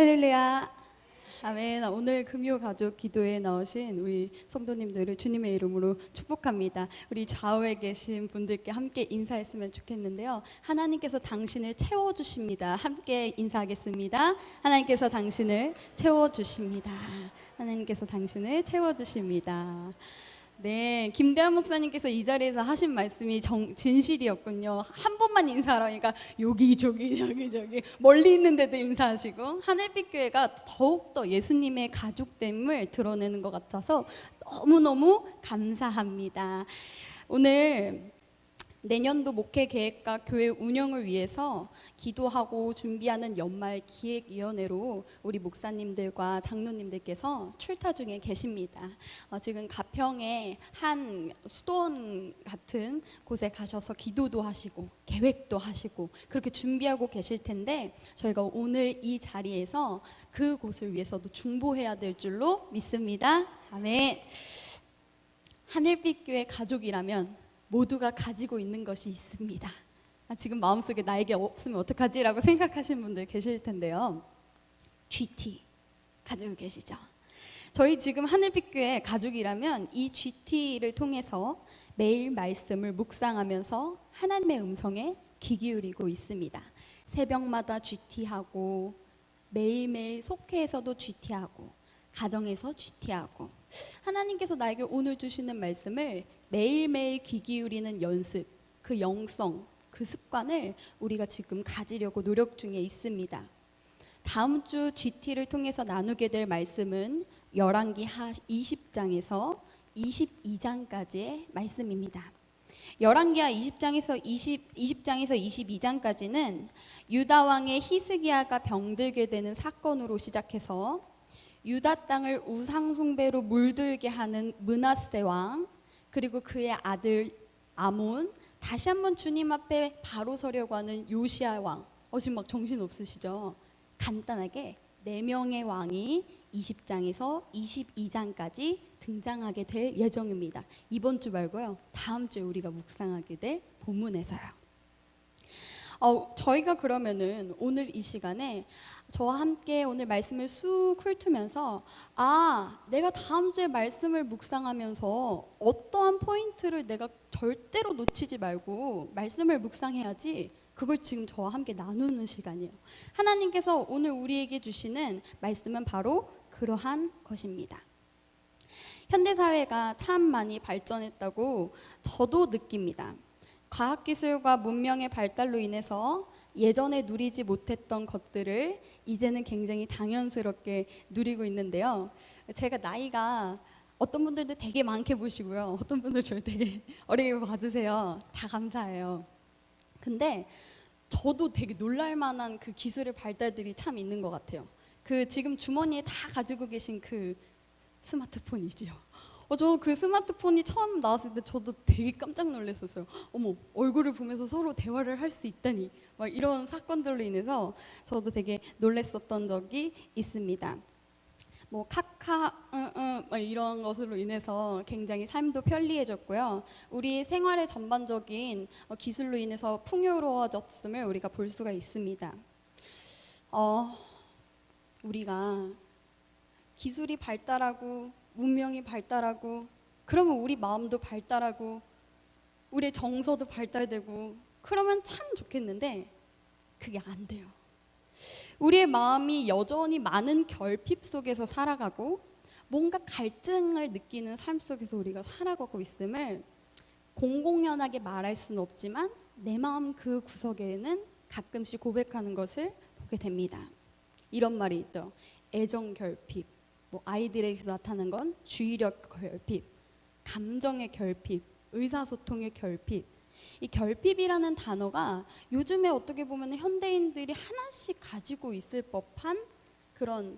할렐루야. 아멘. 오늘 금요 가족 기도에 나오신 우리 성도님들을 주님의 이름으로 축복합니다. 우리 좌우에 계신 분들께 함께 인사했으면 좋겠는데요. 하나님께서 당신을 채워주십니다. 함께 인사하겠습니다. 하나님께서 당신을 채워주십니다. 하나님께서 당신을 채워주십니다. 네, 김대한 목사님께서 이 자리에서 하신 말씀이 진실이었군요. 한 번만 인사하라니까 여기저기 저기 멀리 있는데도 인사하시고, 하늘빛 교회가 더욱더 예수님의 가족됨을 드러내는 것 같아서 너무너무 감사합니다. 오늘 내년도 목회 계획과 교회 운영을 위해서 기도하고 준비하는 연말 기획위원회로 우리 목사님들과 장로님들께서 출타 중에 계십니다. 지금 가평의 한 수도원 같은 곳에 가셔서 기도도 하시고 계획도 하시고 그렇게 준비하고 계실 텐데, 저희가 오늘 이 자리에서 그곳을 위해서도 중보해야 될 줄로 믿습니다. 아멘. 하늘빛 교회 가족이라면 모두가 가지고 있는 것이 있습니다. 지금 마음속에 나에게 없으면 어떡하지? 라고 생각하시는 분들 계실 텐데요. GT 가지고 계시죠? 저희 지금 하늘빛교회 가족이라면 이 GT를 통해서 매일 말씀을 묵상하면서 하나님의 음성에 귀 기울이고 있습니다. 새벽마다 GT하고 매일매일 속회에서도 GT하고 가정에서 GT하고, 하나님께서 나에게 오늘 주시는 말씀을 매일매일 귀 기울이는 연습, 그 영성, 그 습관을 우리가 지금 가지려고 노력 중에 있습니다. 다음 주 GT를 통해서 나누게 될 말씀은 열왕기하 20장에서 22장까지의 말씀입니다. 열왕기하 20장에서 22장까지는 유다 왕의 히스기야가 병들게 되는 사건으로 시작해서 유다 땅을 우상 숭배로 물들게 하는 므낫세 왕, 그리고 그의 아들 아몬, 다시 한번 주님 앞에 바로 서려고 하는 요시야 왕. 지금 막 정신 없으시죠? 간단하게 4명의 왕이 20장에서 22장까지 등장하게 될 예정입니다. 이번 주 말고요, 다음 주에 우리가 묵상하게 될 본문에서요. 저희가 그러면은 오늘 이 시간에 저와 함께 오늘 말씀을 쑥 훑으면서, 내가 다음 주에 말씀을 묵상하면서 어떠한 포인트를 내가 절대로 놓치지 말고 말씀을 묵상해야지, 그걸 지금 저와 함께 나누는 시간이에요. 하나님께서 오늘 우리에게 주시는 말씀은 바로 그러한 것입니다. 현대사회가 참 많이 발전했다고 저도 느낍니다. 과학기술과 문명의 발달로 인해서 예전에 누리지 못했던 것들을 이제는 굉장히 당연스럽게 누리고 있는데요. 제가 나이가 어떤 분들도 되게 많게 보시고요, 어떤 분들 저를 되게 어리게 봐주세요. 다 감사해요. 근데 저도 되게 놀랄만한 그 기술의 발달들이 참 있는 것 같아요. 그 지금 주머니에 다 가지고 계신 그 스마트폰이지요. 저 그 스마트폰이 처음 나왔을 때 저도 되게 깜짝 놀랐었어요. 어머, 얼굴을 보면서 서로 대화를 할 수 있다니, 막 이런 사건들로 인해서 저도 되게 놀랐었던 적이 있습니다. 뭐 막 이런 것으로 인해서 굉장히 삶도 편리해졌고요. 우리 생활의 전반적인 기술로 인해서 풍요로워졌음을 우리가 볼 수가 있습니다. 우리가 기술이 발달하고 문명이 발달하고 그러면 우리 마음도 발달하고 우리의 정서도 발달되고 그러면 참 좋겠는데, 그게 안 돼요. 우리의 마음이 여전히 많은 결핍 속에서 살아가고 뭔가 갈증을 느끼는 삶 속에서 우리가 살아가고 있음을 공공연하게 말할 수는 없지만 내 마음 그 구석에는 가끔씩 고백하는 것을 보게 됩니다. 이런 말이 있죠. 애정 결핍, 아이들에게서 나타나는 건 주의력 결핍, 감정의 결핍, 의사소통의 결핍. 이 결핍이라는 단어가 요즘에 어떻게 보면 현대인들이 하나씩 가지고 있을 법한 그런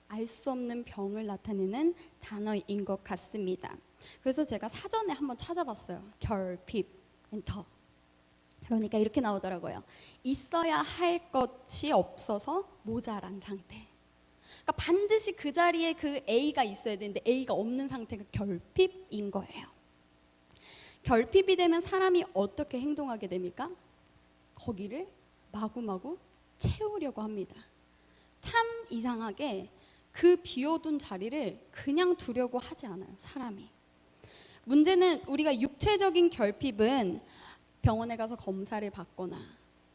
알 수 없는 병을 나타내는 단어인 것 같습니다. 그래서 제가 사전에 한번 찾아봤어요. 결핍, 엔터. 그러니까 이렇게 나오더라고요. 있어야 할 것이 없어서 모자란 상태. 그러니까 반드시 그 자리에 그 A가 있어야 되는데 A가 없는 상태가 결핍인 거예요. 결핍이 되면 사람이 어떻게 행동하게 됩니까? 거기를 마구마구 채우려고 합니다. 참 이상하게 그 비워둔 자리를 그냥 두려고 하지 않아요, 사람이. 문제는 우리가 육체적인 결핍은 병원에 가서 검사를 받거나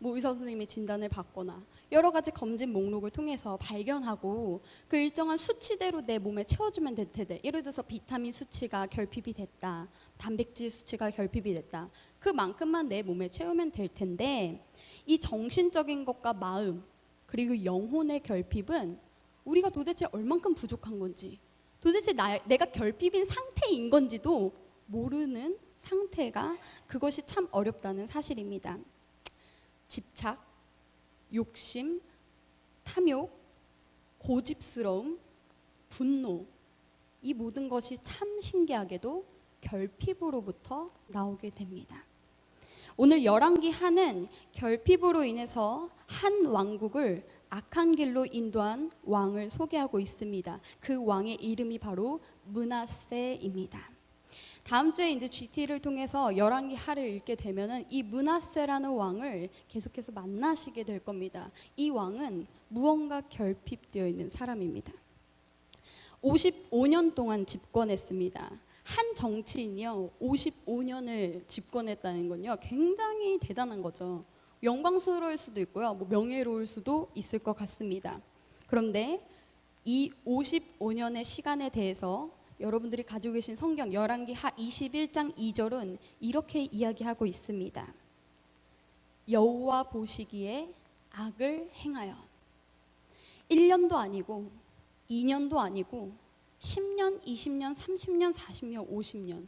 뭐 의사 선생님의 진단을 받거나 여러 가지 검진 목록을 통해서 발견하고 그 일정한 수치대로 내 몸에 채워주면 될 텐데, 예를 들어서 비타민 수치가 결핍이 됐다, 단백질 수치가 결핍이 됐다, 그만큼만 내 몸에 채우면 될 텐데, 이 정신적인 것과 마음 그리고 영혼의 결핍은 우리가 도대체 얼만큼 부족한 건지, 도대체 내가 결핍인 상태인 건지도 모르는 상태가, 그것이 참 어렵다는 사실입니다. 집착, 욕심, 탐욕, 고집스러움, 분노, 이 모든 것이 참 신기하게도 결핍으로부터 나오게 됩니다. 오늘 열왕기 하는 결핍으로 인해서 한 왕국을 악한 길로 인도한 왕을 소개하고 있습니다. 그 왕의 이름이 바로 므낫세입니다. 다음 주에 이제 GT를 통해서 열왕기 하를 읽게 되면은 이 므낫세라는 왕을 계속해서 만나시게 될 겁니다. 이 왕은 무언가 결핍되어 있는 사람입니다. 55년 동안 집권했습니다. 한 정치인이요 55년을 집권했다는 건요 굉장히 대단한 거죠. 영광스러울 수도 있고요, 뭐 명예로울 수도 있을 것 같습니다. 그런데 이 55년의 시간에 대해서 여러분들이 가지고 계신 성경 열왕기 하 21장 2절은 이렇게 이야기하고 있습니다. 여호와 보시기에 악을 행하여 1년도 아니고 2년도 아니고 10년, 20년, 30년, 40년, 50년,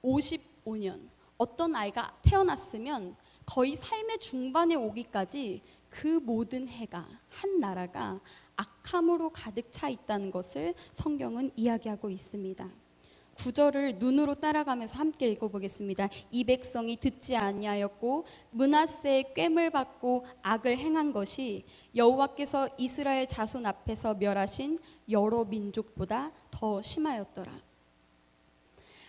55년, 어떤 아이가 태어났으면 거의 삶의 중반에 오기까지 그 모든 해가, 한 나라가 악함으로 가득 차 있다는 것을 성경은 이야기하고 있습니다. 9절을 눈으로 따라가면서 함께 읽어보겠습니다. 이 백성이 듣지 아니하였고 므낫세의 꾀물 받고 악을 행한 것이 여호와께서 이스라엘 자손 앞에서 멸하신 여러 민족보다 더 심하였더라.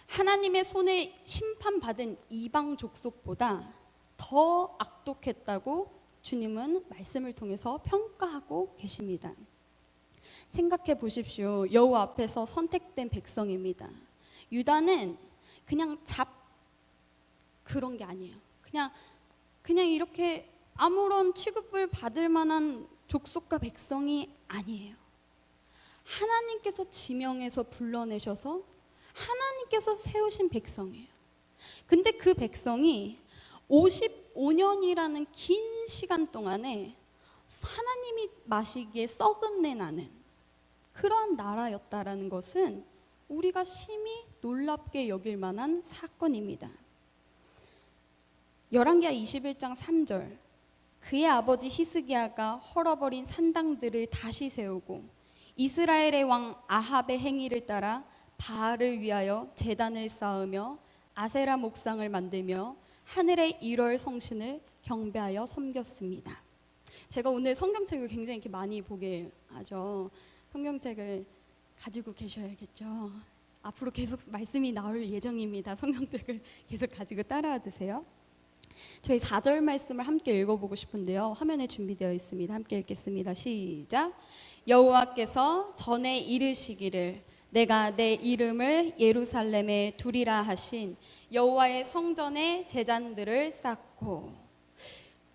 하나님의 손에 심판받은 이방 족속보다 더 악독했다고 주님은 말씀을 통해서 평가하고 계십니다. 생각해 보십시오. 여호와 앞에서 선택된 백성입니다. 유다는 그냥 그런 게 아니에요. 그냥 이렇게 아무런 취급을 받을 만한 족속과 백성이 아니에요. 하나님께서 지명해서 불러내셔서 하나님께서 세우신 백성이에요. 근데 그 백성이 55년이라는 긴 시간 동안에 하나님이 마시기에 썩은 내 나는 그러한 나라였다라는 것은 우리가 심히 놀랍게 여길 만한 사건입니다. 열왕기하 21장 3절, 그의 아버지 히스기야가 헐어버린 산당들을 다시 세우고 이스라엘의 왕 아합의 행위를 따라 바알을 위하여 제단을 쌓으며 아세라 목상을 만들며 하늘의 1월 성신을 경배하여 섬겼습니다. 제가 오늘 성경책을 굉장히 이렇게 많이 보게 하죠. 성경책을 가지고 계셔야겠죠. 앞으로 계속 말씀이 나올 예정입니다. 성경책을 계속 가지고 따라와 주세요. 저희 4절 말씀을 함께 읽어보고 싶은데요. 화면에 준비되어 있습니다. 함께 읽겠습니다. 시작. 여호와께서 전에 이르시기를 내가 내 이름을 예루살렘에 두리라 하신 여호와의 성전에 제단들을 쌓고.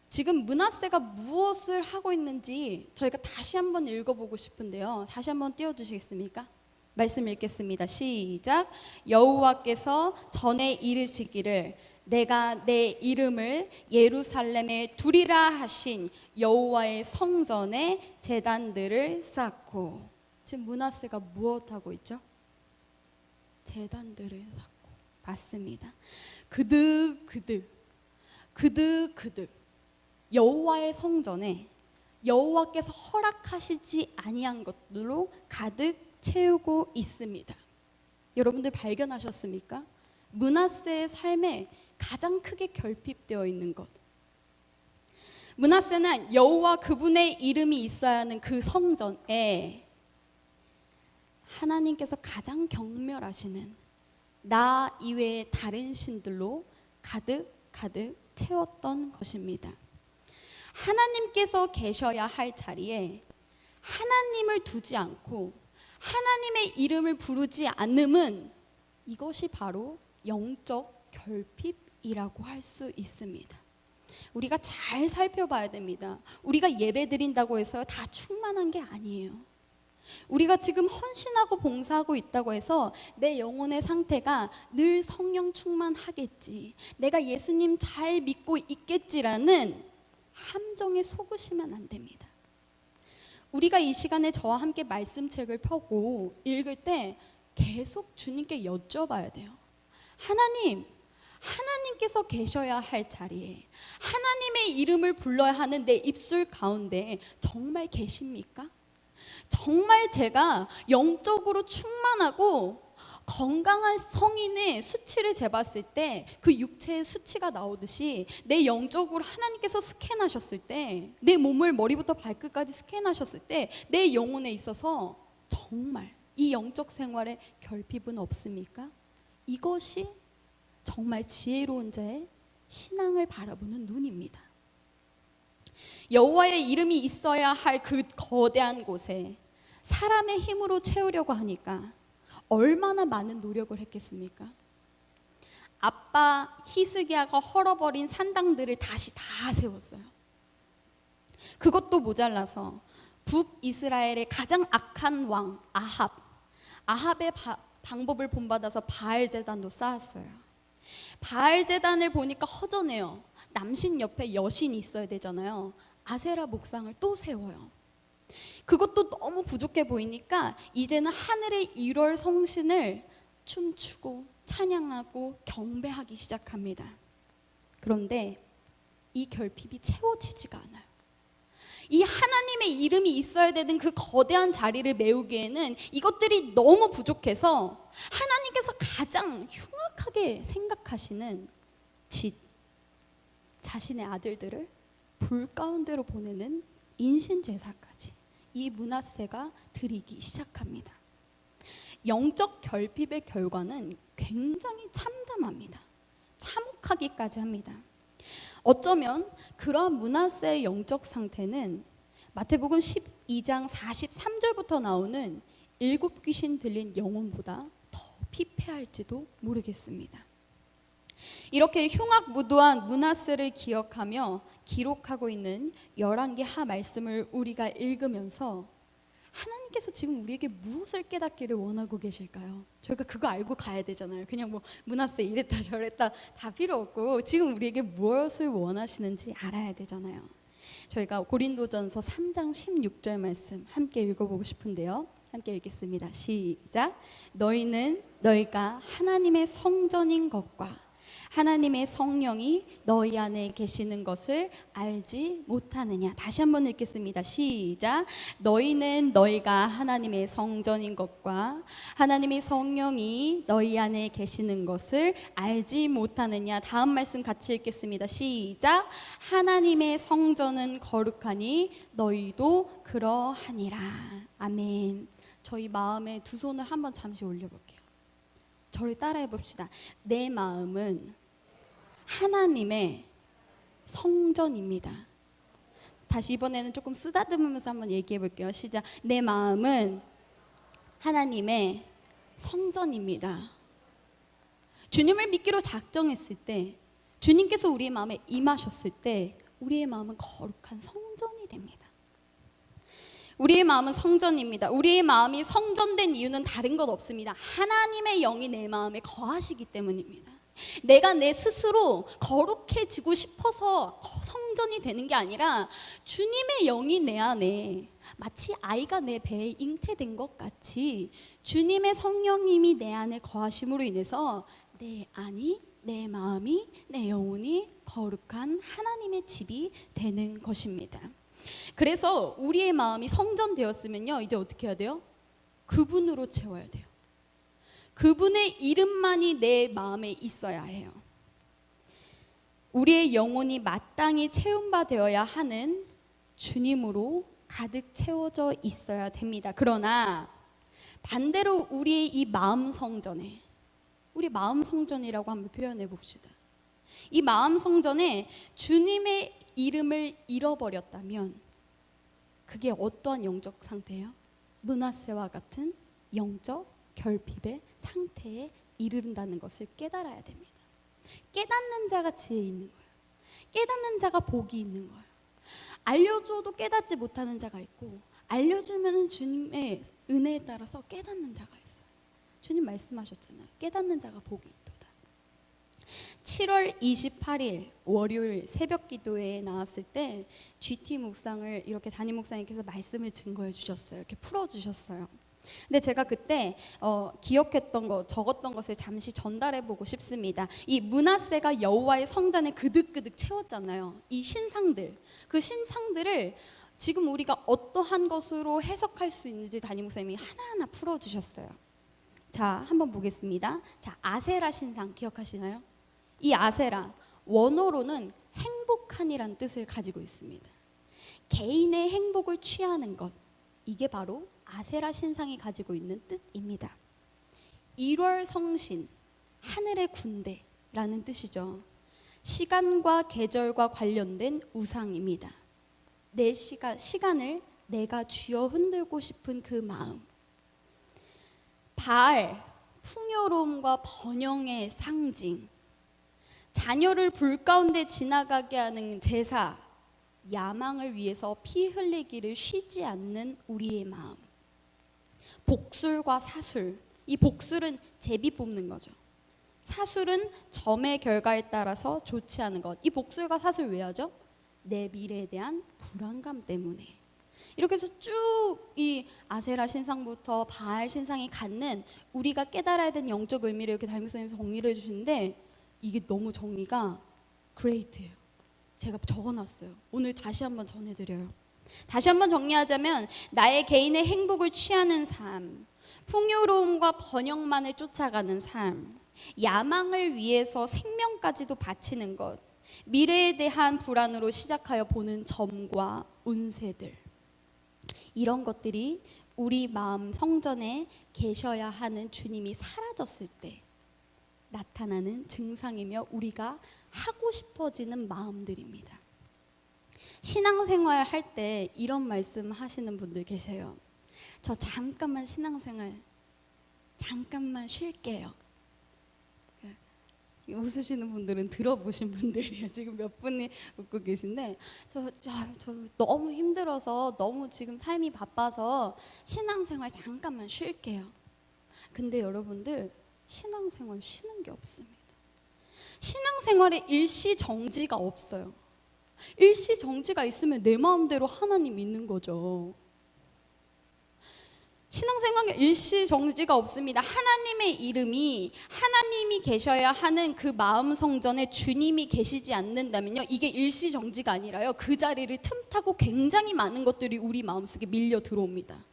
지금 므낫세가 무엇을 하고 있는지 저희가 다시 한번 읽어보고 싶은데요. 다시 한번 띄워주시겠습니까? 말씀 읽겠습니다. 시작. 여호와께서 전에 이르시기를 내가 내 이름을 예루살렘에 두리라 하신 여호와의 성전에 제단들을 쌓고. 지금 므낫세가 무엇하고 있죠? 제단들을 쌓고. 맞습니다. 그득그득 여호와의 성전에 여호와께서 허락하시지 아니한 것들로 가득 채우고 있습니다. 여러분들 발견하셨습니까? 므낫세의 삶에 가장 크게 결핍되어 있는 것. 므낫세는 여호와 그분의 이름이 있어야 하는 그 성전에 하나님께서 가장 경멸하시는 나 이외의 다른 신들로 가득 채웠던 것입니다. 하나님께서 계셔야 할 자리에 하나님을 두지 않고 하나님의 이름을 부르지 않음은 이것이 바로 영적 결핍이라고 할 수 있습니다. 우리가 잘 살펴봐야 됩니다. 우리가 예배 드린다고 해서 다 충만한 게 아니에요. 우리가 지금 헌신하고 봉사하고 있다고 해서 내 영혼의 상태가 늘 성령 충만하겠지, 내가 예수님 잘 믿고 있겠지라는 함정에 속으시면 안 됩니다. 우리가 이 시간에 저와 함께 말씀책을 펴고 읽을 때 계속 주님께 여쭤봐야 돼요. 하나님께서 계셔야 할 자리에 하나님의 이름을 불러야 하는 내 입술 가운데 정말 계십니까? 정말 제가 영적으로 충만하고 건강한 성인의 수치를 재봤을 때 그 육체의 수치가 나오듯이 내 영적으로 하나님께서 스캔하셨을 때, 내 몸을 머리부터 발끝까지 스캔하셨을 때 내 영혼에 있어서 정말 이 영적 생활에 결핍은 없습니까? 이것이 정말 지혜로운 자의 신앙을 바라보는 눈입니다. 여호와의 이름이 있어야 할 그 거대한 곳에 사람의 힘으로 채우려고 하니까 얼마나 많은 노력을 했겠습니까? 아빠 히스기야가 헐어버린 산당들을 다시 다 세웠어요. 그것도 모자라서 북이스라엘의 가장 악한 왕 아합의 방법을 본받아서 바알 제단도 쌓았어요. 바알 제단을 보니까 허전해요. 남신 옆에 여신이 있어야 되잖아요. 아세라 목상을 또 세워요. 그것도 너무 부족해 보이니까 이제는 하늘의 1월 성신을 춤추고 찬양하고 경배하기 시작합니다. 그런데 이 결핍이 채워지지가 않아요. 이 하나님의 이름이 있어야 되는 그 거대한 자리를 메우기에는 이것들이 너무 부족해서 하나님께서 가장 흉악하게 생각하시는 자신의 아들들을 불 가운데로 보내는 인신제사까지 이 므낫세가 드리기 시작합니다. 영적 결핍의 결과는 굉장히 참담합니다. 참혹하기까지 합니다. 어쩌면 그러한 므낫세의 영적 상태는 마태복음 12장 43절부터 나오는 7 귀신 들린 영혼보다 더 피폐할지도 모르겠습니다. 이렇게 흉악무도한 므낫세를 기억하며 기록하고 있는 열왕기 하 말씀을 우리가 읽으면서 하나님께서 지금 우리에게 무엇을 깨닫기를 원하고 계실까요? 저희가 그거 알고 가야 되잖아요. 그냥 뭐 므낫세 이랬다 저랬다 다 필요 없고 지금 우리에게 무엇을 원하시는지 알아야 되잖아요. 저희가 고린도전서 3장 16절 말씀 함께 읽어보고 싶은데요. 함께 읽겠습니다. 시작. 너희가 하나님의 성전인 것과 하나님의 성령이 너희 안에 계시는 것을 알지 못하느냐. 다시 한번 읽겠습니다. 시작. 너희가 하나님의 성전인 것과 하나님의 성령이 너희 안에 계시는 것을 알지 못하느냐. 다음 말씀 같이 읽겠습니다. 시작. 하나님의 성전은 거룩하니 너희도 그러하니라. 아멘. 저희 마음에 두 손을 한번 잠시 올려볼게요. 저를 따라해 봅시다. 내 마음은 하나님의 성전입니다. 다시 이번에는 조금 쓰다듬으면서 한번 얘기해 볼게요. 시작. 내 마음은 하나님의 성전입니다. 주님을 믿기로 작정했을 때, 주님께서 우리의 마음에 임하셨을 때 우리의 마음은 거룩한 성전이 됩니다. 우리의 마음은 성전입니다. 우리의 마음이 성전된 이유는 다른 것 없습니다. 하나님의 영이 내 마음에 거하시기 때문입니다. 내가 내 스스로 거룩해지고 싶어서 성전이 되는 게 아니라 주님의 영이 내 안에 마치 아이가 내 배에 잉태된 것 같이 주님의 성령님이 내 안에 거하심으로 인해서 내 안이, 내 마음이, 내 영혼이 거룩한 하나님의 집이 되는 것입니다. 그래서 우리의 마음이 성전되었으면요, 이제 어떻게 해야 돼요? 그분으로 채워야 돼요. 그분의 이름만이 내 마음에 있어야 해요. 우리의 영혼이 마땅히 채움바 되어야 하는 주님으로 가득 채워져 있어야 됩니다. 그러나 반대로 우리의 이 마음 성전에, 우리 마음 성전이라고 한번 표현해 봅시다. 이 마음 성전에 주님의 이름을 잃어버렸다면 그게 어떠한 영적 상태예요? 므낫세와 같은 영적 결핍의 상태에 이른다는 것을 깨달아야 됩니다. 깨닫는 자가 지혜 있는 거예요. 깨닫는 자가 복이 있는 거예요. 알려줘도 깨닫지 못하는 자가 있고, 알려주면 주님의 은혜에 따라서 깨닫는 자가 있어요. 주님 말씀하셨잖아요. 깨닫는 자가 복이 있도다. 7월 28일 월요일 새벽 기도회에 나왔을 때 GT 묵상을 이렇게 담임 목사님께서 말씀을 증거해 주셨어요. 이렇게 풀어 주셨어요. 근데 제가 그때 기억했던 것, 적었던 것을 잠시 전달해 보고 싶습니다. 이 므낫세가 여호와의 성전에 그득그득 채웠잖아요. 이 신상들, 그 신상들을 지금 우리가 어떠한 것으로 해석할 수 있는지 담임 목사님이 하나하나 풀어 주셨어요. 자, 한번 보겠습니다. 자, 아세라 신상 기억하시나요? 이 아세라 원어로는 행복한이란 뜻을 가지고 있습니다. 개인의 행복을 취하는 것, 이게 바로 아세라 신상이 가지고 있는 뜻입니다. 1월 성신, 하늘의 군대라는 뜻이죠. 시간과 계절과 관련된 우상입니다. 내 시간을 내가 쥐어 흔들고 싶은 그 마음. 바알, 풍요로움과 번영의 상징. 자녀를 불 가운데 지나가게 하는 제사, 야망을 위해서 피 흘리기를 쉬지 않는 우리의 마음. 복술과 사술, 이 복술은 제비 뽑는 거죠. 사술은 점의 결과에 따라서 좋지 않은 것. 이 복술과 사술 왜 하죠? 내 미래에 대한 불안감 때문에. 이렇게 해서 쭉 이 아세라 신상부터 바알 신상이 갖는 우리가 깨달아야 되는 영적 의미를 이렇게 담임 목사님께서 정리를 해주시는데, 이게 너무 정리가 그레이트예요. 제가 적어놨어요. 오늘 다시 한번 전해드려요. 다시 한번 정리하자면, 나의 개인의 행복을 취하는 삶, 풍요로움과 번영만을 쫓아가는 삶, 야망을 위해서 생명까지도 바치는 것, 미래에 대한 불안으로 시작하여 보는 점과 운세들, 이런 것들이 우리 마음 성전에 계셔야 하는 주님이 사라졌을 때 나타나는 증상이며 우리가 하고 싶어지는 마음들입니다. 신앙생활 할 때 이런 말씀 하시는 분들 계세요. 저 잠깐만 신앙생활 잠깐만 쉴게요. 웃으시는 분들은 들어보신 분들이에요. 지금 몇 분이 웃고 계신데, 저 너무 힘들어서, 너무 지금 삶이 바빠서 신앙생활 잠깐만 쉴게요. 근데 여러분들, 신앙생활 쉬는 게 없습니다. 신앙생활에 일시정지가 없어요. 일시정지가 있으면 내 마음대로 하나님 믿는 거죠. 신앙생활에 일시정지가 없습니다. 하나님의 이름이, 하나님이 계셔야 하는 그 마음 성전에 주님이 계시지 않는다면요, 이게 일시정지가 아니라요, 그 자리를 틈타고 굉장히 많은 것들이 우리 마음속에 밀려 들어옵니다.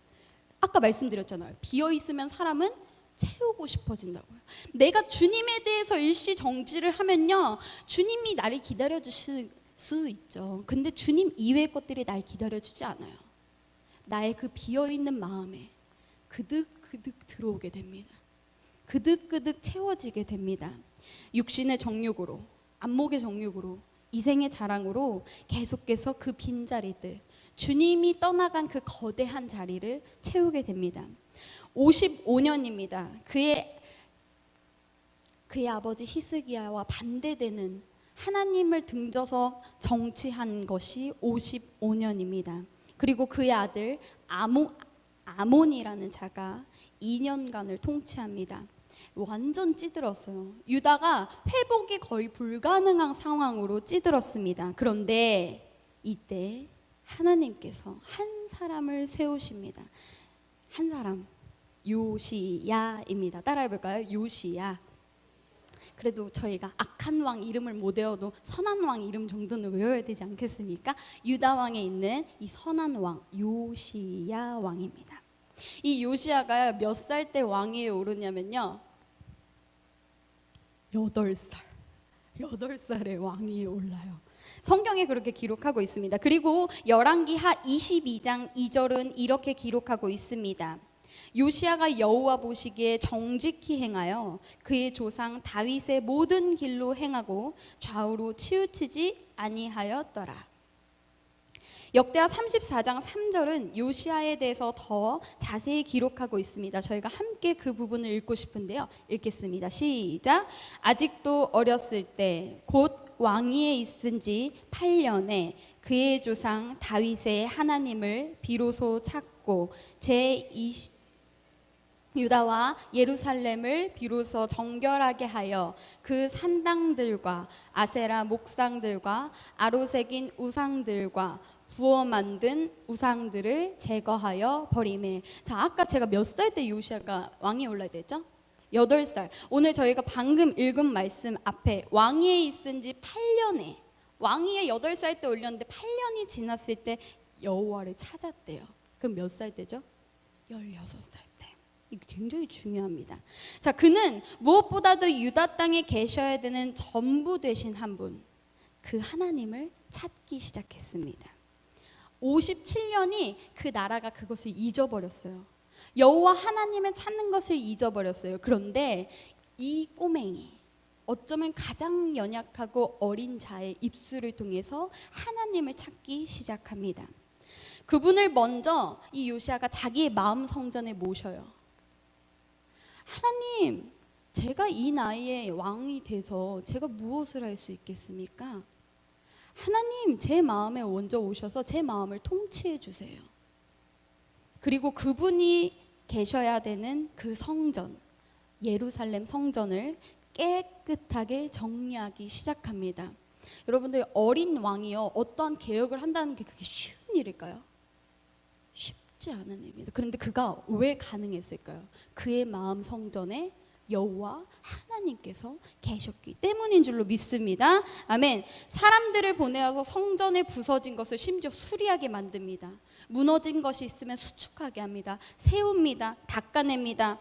아까 말씀드렸잖아요. 비어있으면 사람은 채우고 싶어진다고요. 내가 주님에 대해서 일시정지를 하면요, 주님이 나를 기다려주실 수 있죠. 근데 주님 이외의 것들이 날 기다려주지 않아요. 나의 그 비어있는 마음에 그득그득 들어오게 됩니다. 그득그득 채워지게 됩니다. 육신의 정욕으로, 안목의 정욕으로, 이생의 자랑으로 계속해서 그 빈자리들, 주님이 떠나간 그 거대한 자리를 채우게 됩니다. 55년입니다. 그의 아버지 히스기야와 반대되는, 하나님을 등져서 정치한 것이 55년입니다. 그리고 그의 아들 아몬이라는 자가 2년간을 통치합니다. 완전 찌들었어요. 유다가 회복이 거의 불가능한 상황으로 찌들었습니다. 그런데 이때 하나님께서 한 사람을 세우십니다. 한 사람, 요시야입니다. 따라해볼까요? 요시야. 그래도 저희가 악한 왕 이름을 못 외워도 선한 왕 이름 정도는 외워야 되지 않겠습니까? 유다 왕에 있는 이 선한 왕 요시야 왕입니다. 이 요시야가 몇 살 때 왕위에 오르냐면요, 8살에 왕위에 올라요. 성경에 그렇게 기록하고 있습니다. 그리고 열왕기하 22장 2절은 이렇게 기록하고 있습니다. 요시야가 여호와 보시기에 정직히 행하여 그의 조상 다윗의 모든 길로 행하고 좌우로 치우치지 아니하였더라. 역대하 34장 3절은 요시아에 대해서 더 자세히 기록하고 있습니다. 저희가 함께 그 부분을 읽고 싶은데요. 읽겠습니다. 시작. 아직도 어렸을 때 곧 왕위에 있은 지 8년에 그의 조상 다윗의 하나님을 비로소 찾고 유다와 예루살렘을 비로소 정결하게 하여 그 산당들과 아세라 목상들과 아로새긴 우상들과 부어 만든 우상들을 제거하여 버리매. 자, 아까 제가 몇 살 때 요시아가 왕위에 올라야 됐죠? 8살. 오늘 저희가 방금 읽은 말씀 앞에 왕위에 있은 지 8년에 왕위에 8살 때 올렸는데 8년이 지났을 때 여호와를 찾았대요. 그럼 몇 살 때죠? 16살 때. 이게 굉장히 중요합니다. 자, 그는 무엇보다도 유다 땅에 계셔야 되는 전부 되신 한 분, 그 하나님을 찾기 시작했습니다. 57년이 그 나라가 그것을 잊어버렸어요. 여호와 하나님을 찾는 것을 잊어버렸어요. 그런데 이 꼬맹이, 어쩌면 가장 연약하고 어린 자의 입술을 통해서 하나님을 찾기 시작합니다. 그분을 먼저 이 요시아가 자기의 마음 성전에 모셔요. 하나님, 제가 이 나이에 왕이 돼서 제가 무엇을 할 수 있겠습니까? 하나님, 제 마음에 먼저 오셔서 제 마음을 통치해 주세요. 그리고 그분이 계셔야 되는 그 성전, 예루살렘 성전을 깨끗하게 정리하기 시작합니다. 여러분들, 어린 왕이요, 어떠한 개혁을 한다는 게 그게 쉬운 일일까요? 쉽지 않은 일입니다. 그런데 그가 왜 가능했을까요? 그의 마음 성전에 여호와 하나님께서 계셨기 때문인 줄로 믿습니다. 아멘. 사람들을 보내어서 성전에 부서진 것을 심지어 수리하게 만듭니다. 무너진 것이 있으면 수축하게 합니다. 세웁니다. 닦아냅니다.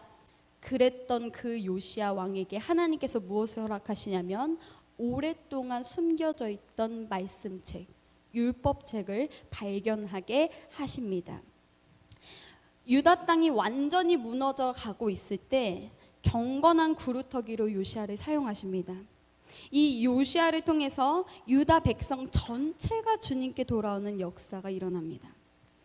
그랬던 그 요시아 왕에게 하나님께서 무엇을 허락하시냐면 오랫동안 숨겨져 있던 말씀책, 율법책을 발견하게 하십니다. 유다 땅이 완전히 무너져 가고 있을 때 경건한 구루터기로 요시아를 사용하십니다. 이 요시아를 통해서 유다 백성 전체가 주님께 돌아오는 역사가 일어납니다.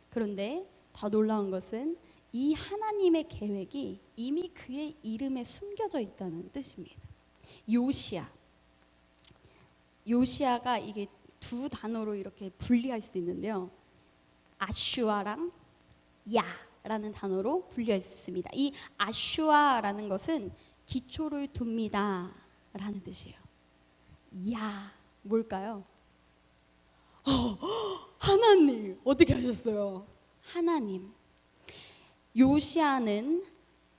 그런데 더 놀라운 것은 이 하나님의 계획이 이미 그의 이름에 숨겨져 있다는 뜻입니다. 요시아가 이게 두 단어로 이렇게 분리할 수 있는데요. 아슈아랑 야라는 단어로 분리할 수 있습니다. 이 아슈아라는 것은 기초를 둡니다 라는 뜻이에요. 야, 뭘까요? 하나님, 어떻게 하셨어요? 하나님. 요시아는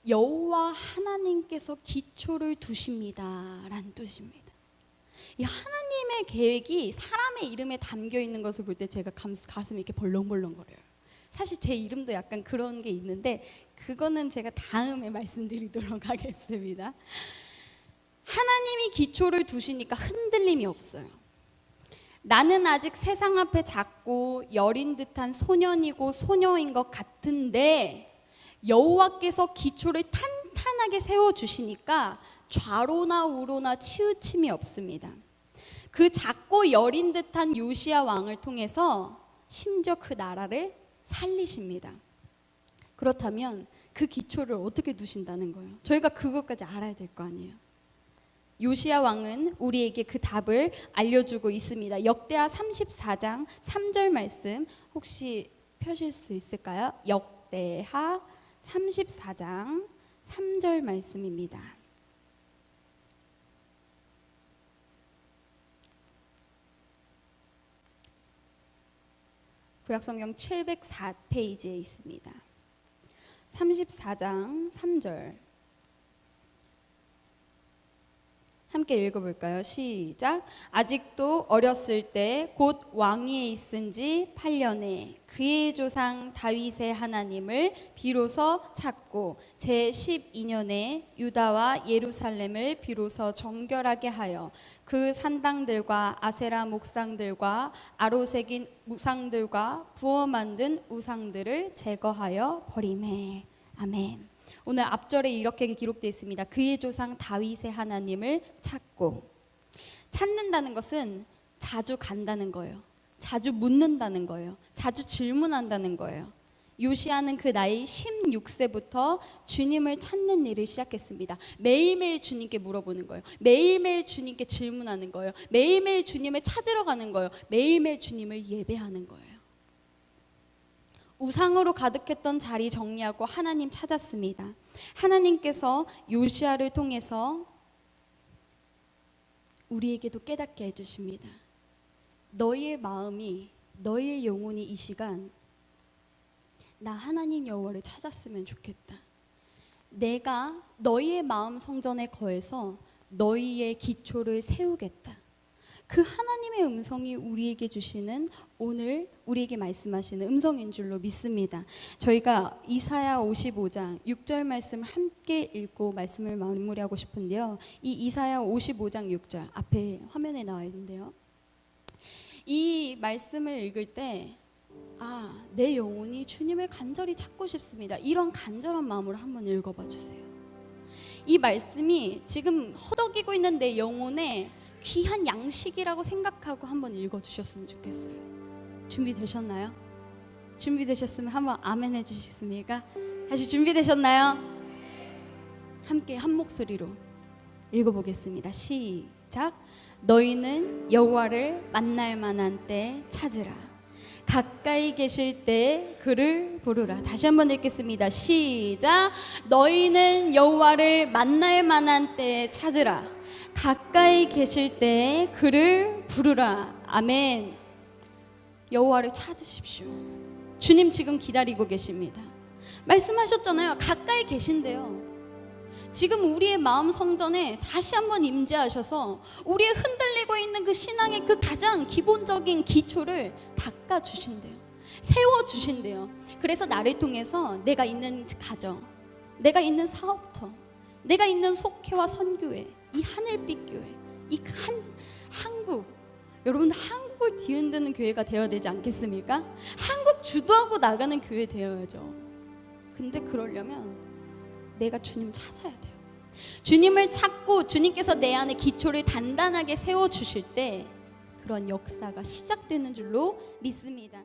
여호와 하나님께서 기초를 두십니다 라는 뜻입니다. 이 하나님의 계획이 사람의 이름에 담겨 있는 것을 볼 때 제가 가슴이 이렇게 벌렁벌렁거려요. 사실 제 이름도 약간 그런 게 있는데 그거는 제가 다음에 말씀드리도록 하겠습니다. 하나님이 기초를 두시니까 흔들림이 없어요. 나는 아직 세상 앞에 작고 여린 듯한 소년이고 소녀인 것 같은데 여호와께서 기초를 탄탄하게 세워주시니까 좌로나 우로나 치우침이 없습니다. 그 작고 여린 듯한 요시아 왕을 통해서 심지어 그 나라를 살리십니다. 그렇다면 그 기초를 어떻게 두신다는 거예요? 저희가 그것까지 알아야 될 거 아니에요. 요시아 왕은 우리에게 그 답을 알려주고 있습니다. 역대하 34장 3절 말씀 혹시 펴실 수 있을까요? 역대하 34장 3절 말씀입니다. 구약성경 704페이지에 있습니다. 34장 3절 함께 읽어볼까요? 시작. 아직도 어렸을 때 곧 왕위에 있은 지 8년에 그의 조상 다윗의 하나님을 비로소 찾고 제12년에 유다와 예루살렘을 비로소 정결하게 하여 그 산당들과 아세라 목상들과 아로새긴 우상들과 부어 만든 우상들을 제거하여 버리매. 아멘. 오늘 앞절에 이렇게 기록되어 있습니다. 그의 조상 다윗의 하나님을 찾고. 찾는다는 것은 자주 간다는 거예요. 자주 묻는다는 거예요. 자주 질문한다는 거예요. 요시아는 그 나이 16세부터 주님을 찾는 일을 시작했습니다. 매일매일 주님께 물어보는 거예요. 매일매일 주님께 질문하는 거예요. 매일매일 주님을 찾으러 가는 거예요. 매일매일 주님을 예배하는 거예요. 우상으로 가득했던 자리 정리하고 하나님 찾았습니다. 하나님께서 요시아를 통해서 우리에게도 깨닫게 해주십니다. 너희의 마음이, 너희의 영혼이 이 시간 나 하나님 여호와를 찾았으면 좋겠다. 내가 너희의 마음 성전에 거해서 너희의 기초를 세우겠다. 그 하나님의 음성이 우리에게 주시는, 오늘 우리에게 말씀하시는 음성인 줄로 믿습니다. 저희가 이사야 55장 6절 말씀을 함께 읽고 말씀을 마무리하고 싶은데요. 이 이사야 55장 6절 앞에 화면에 나와 있는데요. 이 말씀을 읽을 때 내 영혼이 주님을 간절히 찾고 싶습니다. 이런 간절한 마음으로 한번 읽어봐 주세요. 이 말씀이 지금 허덕이고 있는 내 영혼의 귀한 양식이라고 생각하고 한번 읽어주셨으면 좋겠어요. 준비되셨나요? 준비되셨으면 한번 아멘 해주시겠습니까? 다시 준비되셨나요? 함께 한 목소리로 읽어보겠습니다. 시작. 너희는 여호와를 만날 만한 때 찾으라. 가까이 계실 때 그를 부르라. 다시 한번 읽겠습니다. 시작. 너희는 여호와를 만날 만한 때 찾으라. 가까이 계실 때 그를 부르라. 아멘. 여호와를 찾으십시오. 주님 지금 기다리고 계십니다. 말씀하셨잖아요. 가까이 계신데요. 지금 우리의 마음 성전에 다시 한번 임재하셔서 우리의 흔들리고 있는 그 신앙의 그 가장 기본적인 기초를 닦아주신대요. 세워주신대요. 그래서 나를 통해서 내가 있는 가정, 내가 있는 사업터, 내가 있는 속회와 선교회, 이 하늘빛 교회, 이 한국, 여러분들 한국을 뒤흔드는 교회가 되어야 되지 않겠습니까? 한국 주도하고 나가는 교회 되어야죠. 근데 그러려면 내가 주님 찾아야 돼요. 주님을 찾고 주님께서 내 안에 기초를 단단하게 세워주실 때 그런 역사가 시작되는 줄로 믿습니다.